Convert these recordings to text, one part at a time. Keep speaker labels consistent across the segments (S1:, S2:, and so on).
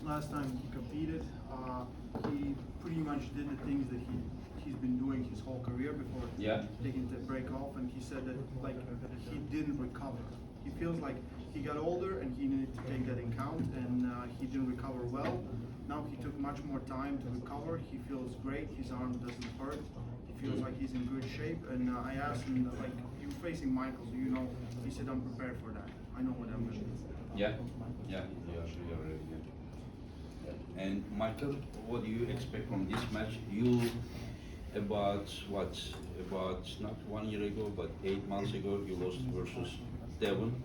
S1: last time he competed, he pretty much did the things that he's been doing his whole career before taking the break off, and he said that like he didn't recover. He feels like he got older and he needed to take that in count, and he didn't recover well. Now he took much more time to recover. He feels great. His arm doesn't hurt. He feels like he's in good shape. And I asked him, like, you're facing Michael, do you know? He said, I'm prepared for that. I know what I'm going to do.
S2: Yeah, really good. And Michael, what do you expect from this match? You about not 1 year ago, but 8 months ago, you lost versus Devon,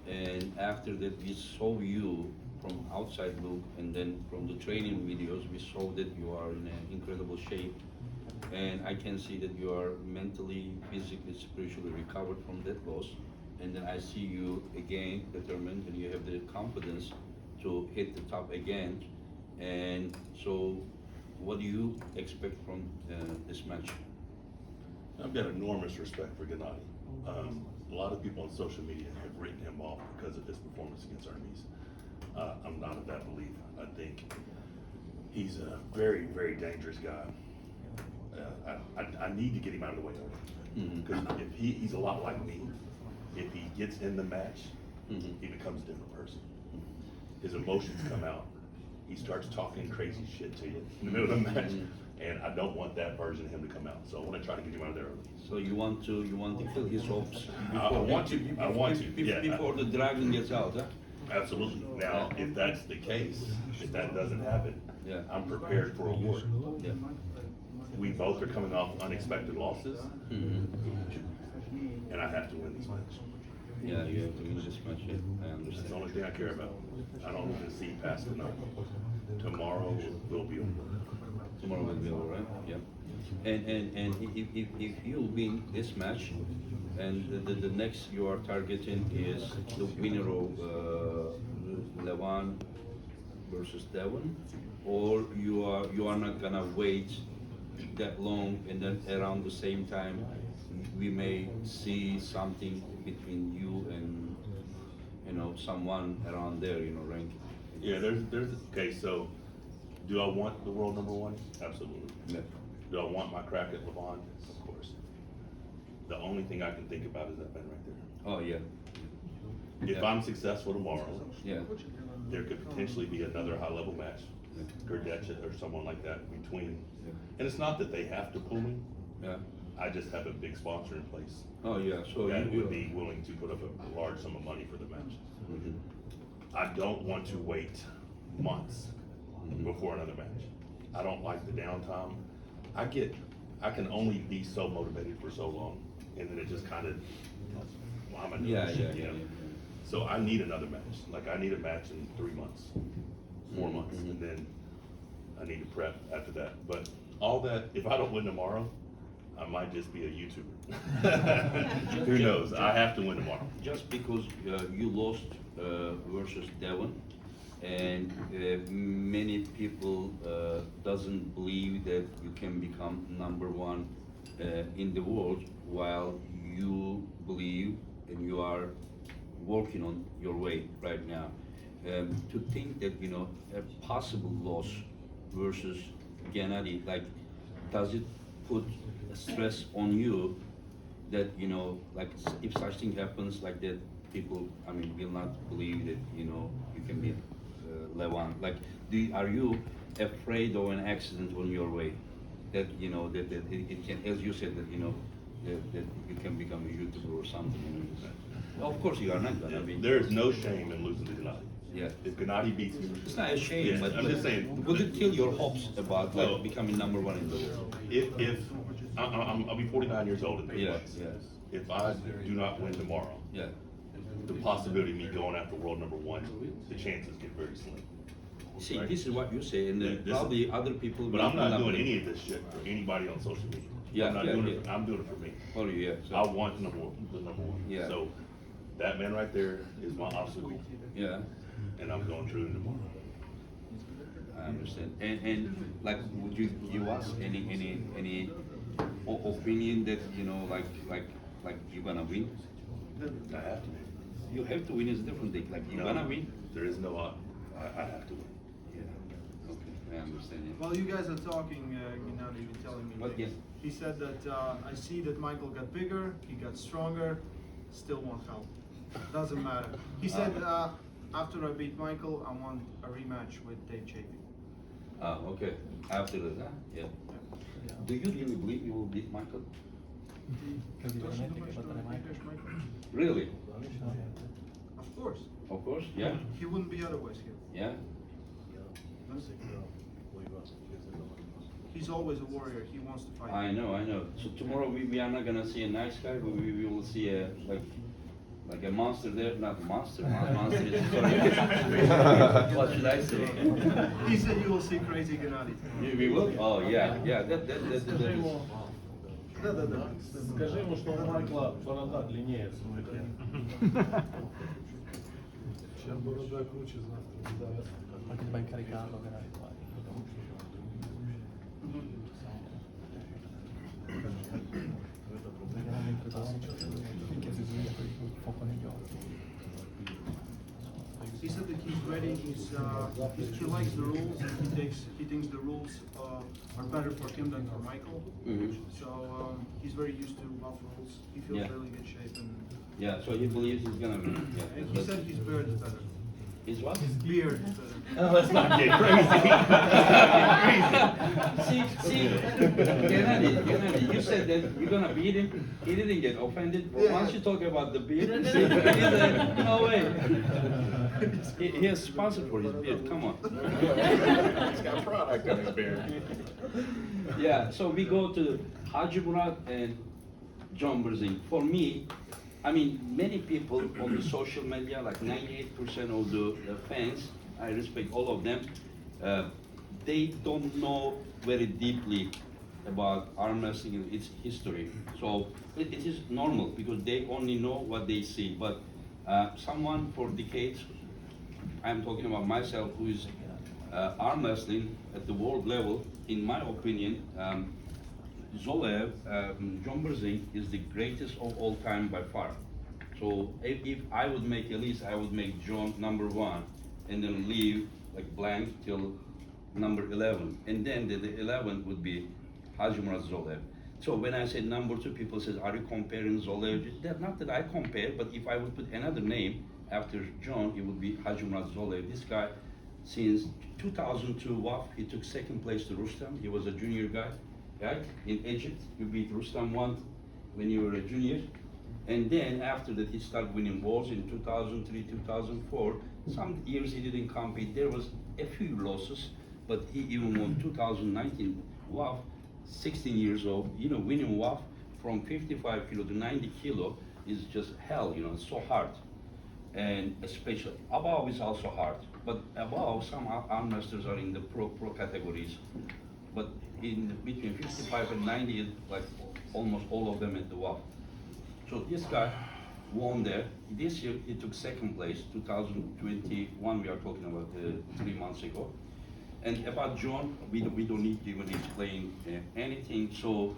S2: and after that we saw you from outside look, and then from the training videos we saw that you are in an incredible shape, and I can see that you are mentally, physically, spiritually recovered from that loss, and then I see you again determined and you have the confidence to hit the top again. And so what do you expect from this match?
S3: I've got enormous respect for Gennady. A lot of people on social media have written him off because of his performance against Hermes. I'm not of that belief. I think he's a very, very dangerous guy. I need to get him out of the way because if he's a lot like me. If he gets in the match, he becomes a different person. His emotions come out. He starts talking crazy shit to you in the middle of the match, and I don't want that version of him to come out. So I want to try to get him out of there early.
S2: So you want to kill his hopes
S3: I want to.
S2: before the dragon gets out, huh?
S3: Absolutely. Now, if that's the case, if that doesn't happen, I'm prepared for a war.
S2: Yeah.
S3: We both are coming off unexpected losses, and I have to win this match.
S2: Yeah, you have to win this match. Yeah, I
S3: That's
S2: understand.
S3: the only thing I care about. I don't want to see past tonight. Tomorrow will be over.
S2: Tomorrow will be all right. Yeah. And if you win this match, and the next you are targeting is the winner of Levan versus Devon, or you are not gonna wait that long, and then around the same time we may see something between you and someone around there, rank.
S3: Yeah, there's okay. So, do I want the world number one? Absolutely.
S2: Yeah.
S3: Do I want my crack at Levon? Of course. The only thing I can think about is that man right there.
S2: Oh yeah.
S3: If
S2: Yeah.
S3: I'm successful tomorrow,
S2: Yeah.
S3: there could potentially be another high-level match,
S2: Yeah.
S3: Gerdetcha or someone like that between.
S2: Yeah.
S3: And it's not that they have to pull me.
S2: Yeah.
S3: I just have a big sponsor in place
S2: Oh yeah. So
S3: that
S2: you
S3: would be willing to put up a large sum of money for the match.
S2: Mhm.
S3: I don't want to wait months before another match. I don't like the downtime. I can only be so motivated for so long, and then it just kind of, well, I'm a
S2: Yeah,
S3: nerd,
S2: yeah,
S3: you
S2: yeah,
S3: know?
S2: yeah.
S3: So I need another match. Like I need a match in 3 months, 4 months, and then I need to prep after that. But all that, if I don't win tomorrow, I might just be a YouTuber. Who knows? I have to win tomorrow.
S2: Just because you lost versus Devon, and many people doesn't believe that you can become number one in the world, while you believe and you are working on your way right now. To think that a possible loss versus Gennady, like, does it put a stress on you that like if such thing happens like that, people will not believe that you can be Levan. Like, are you afraid of an accident on your way, that that it can, as you said, that that you can become a YouTuber or something? Of course you are not gonna be.
S3: There is no shame in losing to Gennady.
S2: Yeah.
S3: If Gennady beats me,
S2: It's not a shame,
S3: Yeah,
S2: but
S3: I'm just saying.
S2: would it kill your hopes about
S3: No.
S2: becoming number one in the world?
S3: if I'll be 49 years old in 3
S2: Yeah,
S3: months.
S2: yeah.
S3: If I do not win tomorrow,
S2: Yeah.
S3: the possibility of me going after world number one, the chances get very slim.
S2: See,
S3: Right.
S2: this is what you say, and
S3: Yeah,
S2: then
S3: this-
S2: probably other people.
S3: But
S2: will
S3: I'm not doing
S2: believe.
S3: any of this shit for anybody on social media.
S2: Yeah,
S3: I'm not
S2: yeah,
S3: doing
S2: yeah.
S3: it. I'm doing it for me.
S2: Oh yeah. So,
S3: I want the number one.
S2: Yeah.
S3: So that man right there is my obstacle,
S2: yeah,
S3: and I'm going through him tomorrow.
S2: I understand. And like, would you give us any opinion that like you're gonna win?
S3: I have to win.
S2: You have to win is a different thing. Like you're
S3: No,
S2: gonna win.
S3: There is no I have to win.
S2: Yeah. understand it.
S1: While you guys are talking, Gennady, you're telling me
S2: What,
S1: things.
S2: yes?
S1: He said that I see that Michael got bigger, he got stronger, still won't help. Doesn't matter. He said after I beat Michael, I want a rematch with Dave Chapin.
S2: Okay. After that, huh? Yeah. Do you really believe you will beat Michael?
S1: Точно думаешь, что выиграешь Michael?
S2: Really?
S1: Of course.
S2: Of course, yeah.
S1: He wouldn't be otherwise here.
S2: Yeah.
S1: He's always a warrior. He wants to fight.
S2: I know. So tomorrow we are not gonna see a nice guy, but we will see a like a monster there. Not a monster. Monster is sorry. What should I say?
S1: He said you will see crazy Gennady.
S2: We will? Oh yeah. That is.
S1: Да.
S4: Скажи ему, что у Майкла борода длиннее. Сейчас борода круче завтра.
S5: Anche ben caricato, magari. Veramente finché si sveglia con il fuoco negli occhi.
S1: He said that he's ready. He likes the rules. He thinks the rules are better for him than for Michael.
S2: Mhm.
S1: So he's very used to rough rules. He feels
S2: Yeah.
S1: really good shape and
S2: Yeah. So he believes he's gonna win. Yeah.
S1: and he said his beard is better.
S2: His what?
S1: His beard is better.
S2: Oh, let's not get crazy. See, Gennady, you said that you're gonna beat him. He didn't get offended. But
S1: Yeah.
S2: once you talk about the beard, see, he's no way. He has sponsor for his beard. Come on.
S4: He's got product on his beard.
S2: Yeah. So we go to Haji Murat and John Brzenk. For me, I mean, many people on the social media, like 98% of the fans, I respect all of them, they don't know very deeply about arm wrestling and its history. So it is normal because they only know what they see. But someone for decades, I'm talking about myself, who is arm wrestling at the world level, in my opinion, Zoloev, John Brzenk is the greatest of all time by far. So if I would make a list, I would make John number 1, and then leave like blank till number 11, and then the 11 would be Hajimurat Zoloev. So when I said number 2, people said, "Are you comparing Zoloev?" Not that I compare, but if I would put another name after John, it would be Hajimurat Zoloev. This guy, since 2002 WAF, he took 2nd place to Rustam. He was a junior guy. Right? In Egypt, you beat Rustam once when you were a junior. And then after that, he started winning wars in 2003, 2004. Some years he didn't compete. There was a few losses, but he even won 2019 WAF, 16 years old. You know, winning WAF from 55 kilo to 90 kilo is just hell, you know, it's so hard. And especially, above is also hard. But above, some arm wrestlers are in the pro categories. But in between 55 and 90, it's like almost all of them at the WAF. So this guy won there. This year he took 2nd place, 2021 we are talking about 3 months ago. And about John, we don't need to even explain anything. So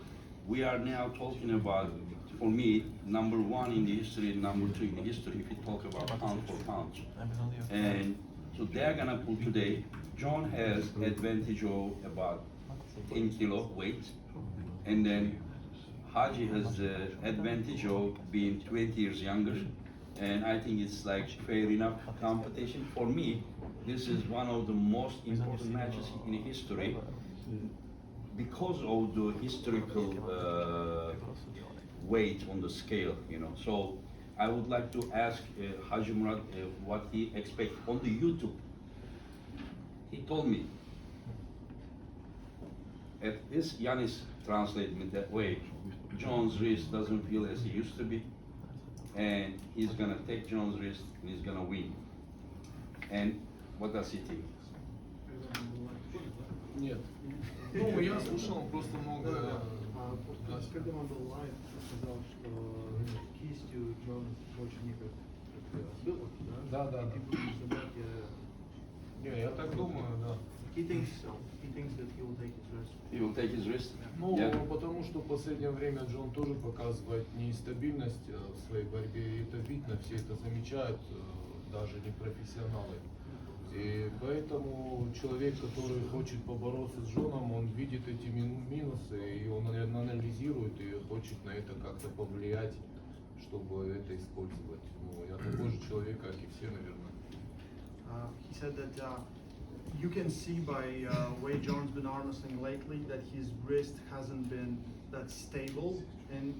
S2: we are now talking about, for me, number 1 in the history and number 2 in the history if you talk about pound for pound. And so they're gonna pull today. John has advantage of about 10 kilo weight, and then Haji has the advantage of being 20 years younger, and I think it's like fair enough competition. For me, this is one of the most important matches in history because of the historical weight on the scale, you know. So I would like to ask Haji Murat what he expects on the YouTube. He told me, if this Yanis translated me that way, John's wrist doesn't feel as he used to be, and he's gonna take John's wrist and he's gonna win. And what does he think?
S4: Нет. Ну, я слушал просто много.
S1: Когда он был лайв, сказал, что кистью Джон больше не как было, да?
S4: Да.
S1: Ты будешь забрать,
S4: Не, я так думаю, да.
S1: He thinks so. He thinks that he will take his rest.
S2: He will take his wrist?
S4: Ну,
S2: Yeah.
S4: потому что в последнее время Джон тоже показывает нестабильность в своей борьбе, и это видно, все это замечают, даже не профессионалы. И поэтому человек, который хочет побороться с Джоном, он видит эти минусы, и он анализирует и хочет на это как-то повлиять, чтобы это использовать. Ну, я такой же человек, как и все, наверное.
S1: He said that you can see by way John's been arm wrestling lately that his wrist hasn't been that stable, and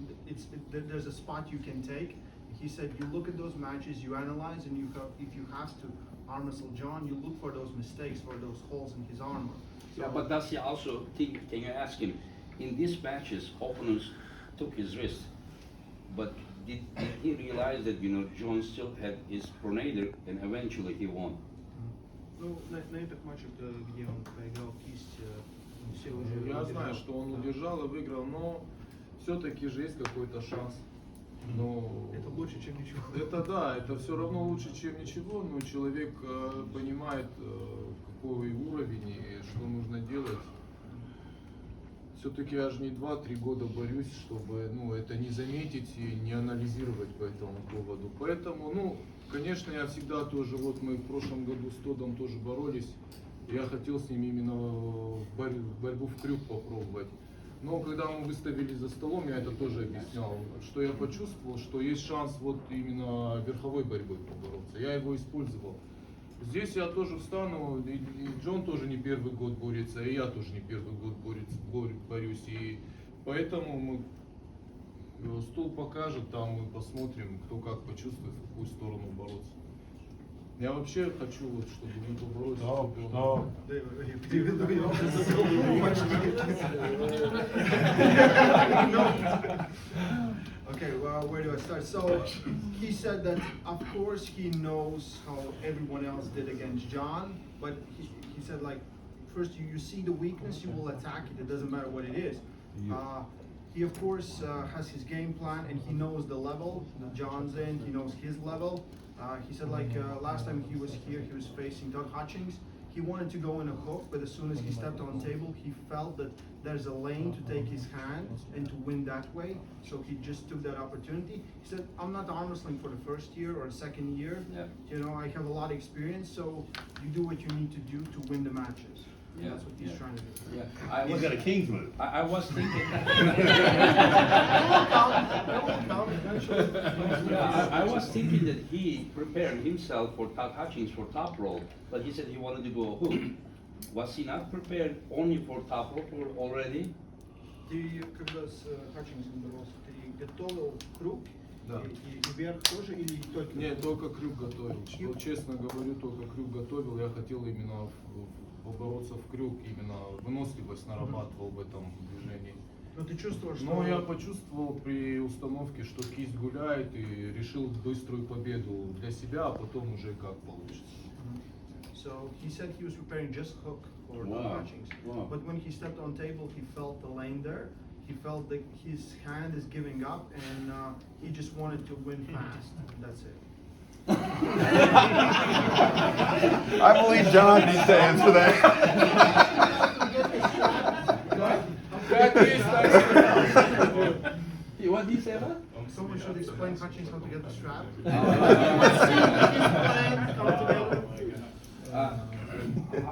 S1: there's a spot you can take. He said you look at those matches, you analyze, and if you have to arm wrestle John, you look for those mistakes, for those holes in his armor.
S2: Yeah, but does he also think, can you ask him, in these matches, opponents took his wrist, but did he realize that, John still had his pronator and eventually he won?
S1: Ну, на этих матчах, где он проиграл кисть, все уже...
S4: Я знаю, что он удержал и выиграл, но все-таки же есть какой-то шанс. Но
S1: Это лучше, чем ничего.
S4: это да, это все равно лучше, чем ничего, но человек понимает, какой уровень и что нужно делать. Все-таки я же не 2-3 года борюсь, чтобы это не заметить и не анализировать по этому поводу. Поэтому, конечно, я всегда тоже, вот мы в прошлом году с Тоддом тоже боролись, я хотел с ним именно борьбу в крюк попробовать. Но когда мы выставили за столом, я это тоже объяснял, что я почувствовал, что есть шанс вот именно верховой борьбой побороться. Я его использовал. Здесь я тоже встану, и Джон тоже не первый год борется, и я тоже не первый год борюсь. И поэтому стол покажет, там мы посмотрим, кто как почувствует, в какую сторону бороться. Я вообще хочу, вот, чтобы мы поборолись.
S1: Okay, well, where do I start? So, he said that, of course, he knows how everyone else did against John, but he said, like, first you see the weakness, you will attack it, it doesn't matter what it is. He, of course, has his game plan, and he knows the level that John's in, he knows his level. He said, like, last time he was here, he was facing Todd. He wanted to go in a hook, but as soon as he stepped on the table, he felt that there's a lane to take his hand and to win that way. So he just took that opportunity. He said, I'm not arm wrestling for the first year or second year.
S2: Yeah.
S1: I have a lot of experience, so you do what you need to do to win the matches.
S2: Yeah.
S1: That's what he's trying to do.
S2: Yeah,
S3: He's got a king's move.
S2: I was thinking. Yeah, I was thinking that he prepared himself for Todd Hutchings for top roll, but he said he wanted to go hook. Was he not prepared only for top roll already?
S1: Ты когда с Хатчинсом боролся, ты готовил круг
S4: Да.
S1: и вверх тоже или только?
S4: Нет, только крюк готовил. Вот, честно говорю, только крюк готовил. Я хотел именно побороться в крюк, именно выносливость нарабатывал в этом движении.
S1: Но ты чувствовал, что...
S4: Но я почувствовал при установке, что кисть гуляет, и решил быструю победу для себя, а потом уже как получится.
S1: So he said he was preparing just hook for the
S2: Wow.
S1: Hutchings.
S2: Wow.
S1: But when he stepped on table, he felt the lane there. He felt that his hand is giving up, and he just wanted to win fast. That's it.
S6: I believe John needs to answer that.
S2: What did he say about?
S1: Someone should explain Hutchings how to get the strap.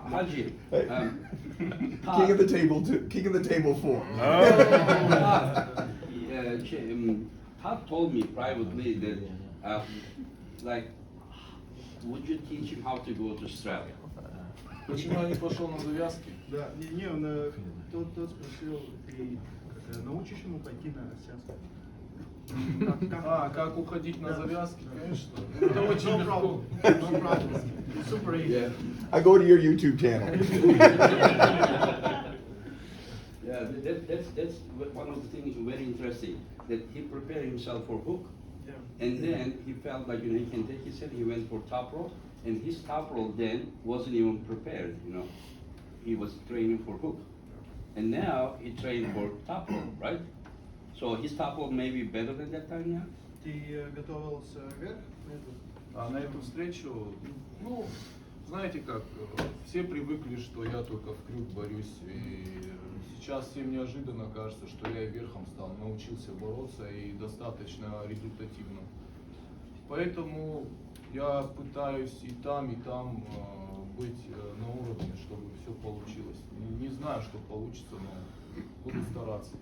S2: Haji,
S6: King of the table two, king of the table four.
S2: Todd told me privately that, would you teach him how to go to strap?
S4: Почему я не пошел на завязки?
S1: Да, он тот спросил, ты научишь ему пойти на связку?
S4: Как уходить на завязки? Конечно. Это очень легко.
S1: No problem. Super easy.
S6: I go to your YouTube channel.
S2: Yeah, that's one of the things very interesting, that he prepared himself for hook,
S1: Yeah.
S2: and then he felt like, he can take his head, he went for top roll, and his top roll then wasn't even prepared, he was training for hook. And now he trained for top roll, right? So his top roll may be better than that time now?
S1: Ты готовился вверх?
S4: А на эту встречу, знаете как, все привыкли, что я только в крюк борюсь, и сейчас всем неожиданно кажется, что я и верхом стал, научился бороться и достаточно результативно. Поэтому я пытаюсь и там быть на уровне, чтобы получилось. Не знаю, что получится, но буду стараться.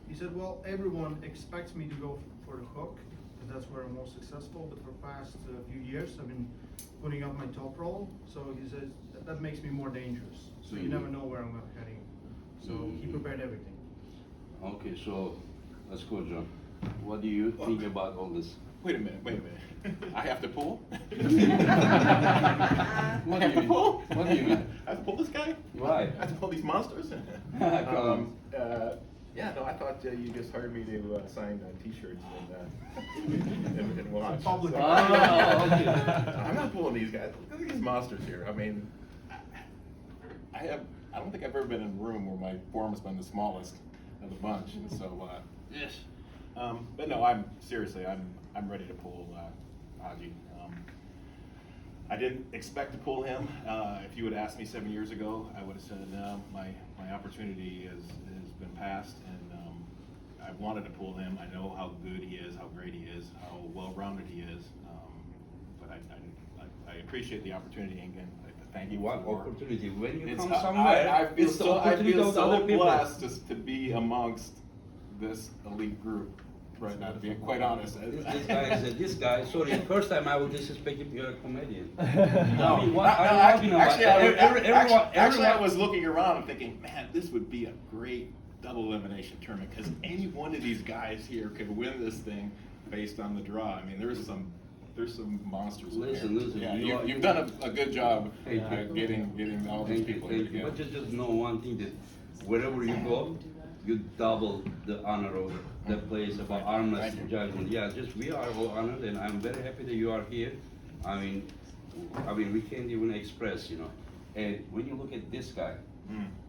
S1: He said, well, everyone expects me to go for the hook, because that's where I'm most successful, but for the past few years, I've been putting up my top roll, so he says, that makes me more dangerous. So you never know where I'm heading. So he prepared everything.
S2: Okay, so let's go, John. What do you think about all this?
S7: Wait a minute. I have to pull?
S2: What do you mean? What do you mean?
S7: I have to pull this guy?
S2: Why?
S7: I have to pull these monsters?
S2: Come on.
S7: Yeah, no, I thought you just hired me to sign T-shirts and watch.
S1: Public.
S7: So-
S2: Oh, okay.
S7: I'm not pulling these guys. Look at these monsters here. I mean, I don't think I've ever been in a room where my form has been the smallest of the bunch, and so
S2: Yes.
S7: but no, I'm ready to pull Haji. I didn't expect to pull him. If you had asked me 7 years ago, I would have said no. My opportunity has been passed, and I wanted to pull him. I know how good he is, how great he is, how well-rounded he is. But I appreciate the opportunity, and again, thank you.
S2: What
S7: for
S2: opportunity? When you
S7: It's-
S2: come somewhere,
S7: I feel
S2: it's the
S7: so, I
S2: opportunity
S7: feel
S2: of the other
S7: so
S2: people.
S7: blessed to be amongst this elite group right now, to be quite honest.
S2: This guy, sorry, first time I will disrespect you, you're a comedian.
S7: No,
S2: I mean, what are you
S7: actually,
S2: talking about?
S7: actually, I
S2: Everyone-
S7: was looking around and thinking, man, this would be a great double elimination tournament, because any one of these guys here could win this thing based on the draw. I mean, there's some monsters in
S2: Listen,
S7: there.
S2: listen,
S7: Yeah, you've done a good job
S2: Thank you.
S7: getting all these
S2: Thank you,
S7: people
S2: thank
S7: here
S2: you. But
S7: together.
S2: just know one thing, that wherever you go, you double the honor of the place about arm
S7: Thank
S2: wrestling
S7: you.
S2: judgment. Yeah, just we are all honored, and I'm very happy that you are here. I mean, we can't even express, you know. And when you look at this guy,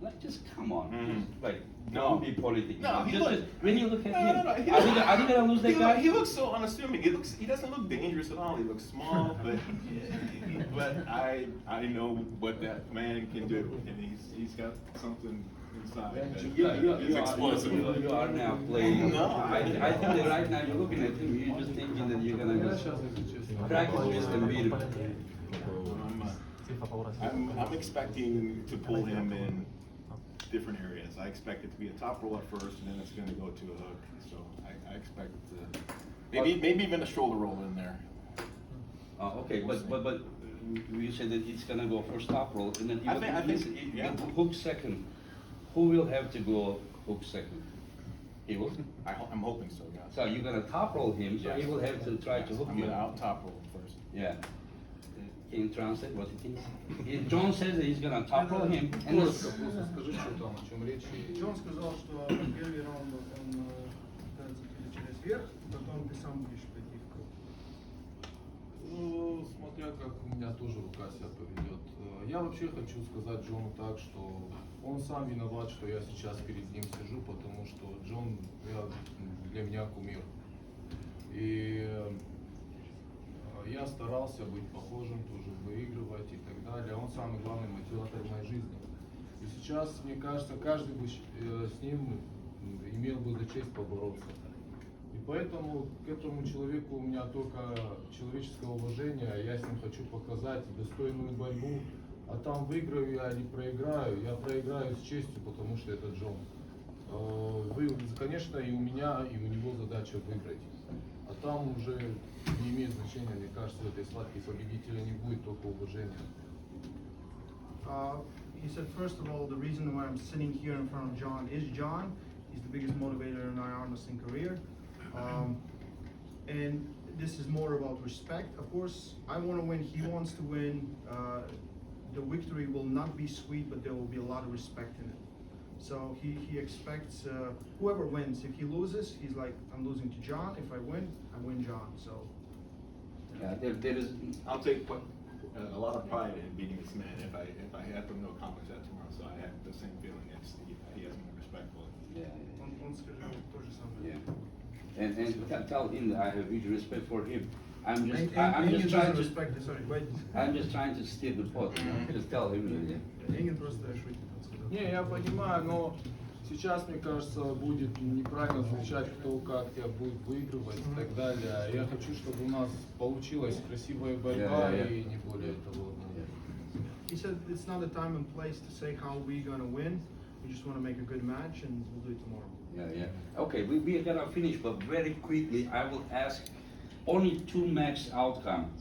S2: like, just come on,
S7: Mhm.
S2: just, like,
S7: No.
S2: don't be political.
S7: No, he looked.
S2: When you look at him,
S7: No, he
S2: are they gonna lose that guy?
S7: He looks so unassuming. He doesn't look dangerous at all. He looks small, but I know what that man can do, and he's got something inside. that is explosive.
S2: You are now playing.
S7: No.
S2: I think that right now you're looking at him, you're just thinking that you're gonna just crack his fist and beat him.
S7: I'm expecting to pull him in different areas. I expect it to be a top roll at first, and then it's going to go to a hook. So I expect maybe even a shoulder roll in there.
S2: Okay, but you said that it's gonna go first top roll, and then
S7: I think, yeah.
S2: hook second. Who will have to go hook second? He will.
S7: I'm hoping so. Yeah.
S2: So you're gonna top roll him, so he
S7: Yes.
S2: will have to try to hook
S7: I'm
S2: you.
S7: going to out top roll first.
S2: Yeah. Can you translate what he thinks? John says that he's gonna top roll him, and then
S4: Скажи, что там, о чем речь.
S1: Джон сказал, что первый раунд он пытается пить через верх, потом ты сам будешь пойти в круг.
S4: Ну, смотря как у меня тоже рука себя поведет. Я вообще хочу сказать Джону так, что он сам виноват, что я сейчас перед ним сижу, потому что Джон для меня кумир. И я старался быть похожим, тоже выигрывать и так далее. Он самый главный мотиватор в моей жизни. И сейчас, мне кажется, каждый бы с ним имел бы за честь побороться. И поэтому к этому человеку у меня только человеческое уважение. Я с ним хочу показать достойную борьбу. А там выиграю я или проиграю, я проиграю с честью, потому что это Джон. Конечно, и у меня, и у него задача выиграть. А там уже не имеет значения, мне кажется, в этой схватке победителя не будет, только уважение.
S1: He said, first of all, the reason why I'm sitting here in front of John is John. He's the biggest motivator in our arm wrestling career. And this is more about respect. Of course, I want to win, he wants to win. The victory will not be sweet, but there will be a lot of respect in it. So he expects whoever wins. If he loses, he's like, I'm losing to John. If I win John. So
S2: yeah, there is.
S7: I'll take a lot of pride in beating this man. If I had to know accomplish that tomorrow, so I have the same feeling. He has me respectful.
S2: Yeah.
S1: он скажет то же самое.
S2: Yeah. And tell him that I have huge respect for him. I'm just
S1: Engin
S2: trying
S1: doesn't
S2: to.
S1: respect, sorry, wait.
S2: I'm just trying to steer the pot. You know? Just tell him.
S1: Engin просто шутит, он сказал.
S4: Не, я понимаю, но сейчас, мне кажется, будет неправильно звучать, кто как тебя будет выигрывать и так далее. Я хочу, чтобы у нас получилась красивая борьба
S2: Yeah.
S4: и не более того.
S1: he said it's not the time and place to say how we're gonna win. We just want to make a good match, and we'll do it tomorrow.
S2: Yeah, yeah. Okay, we are gonna finish, but very quickly, I will ask only two match outcome.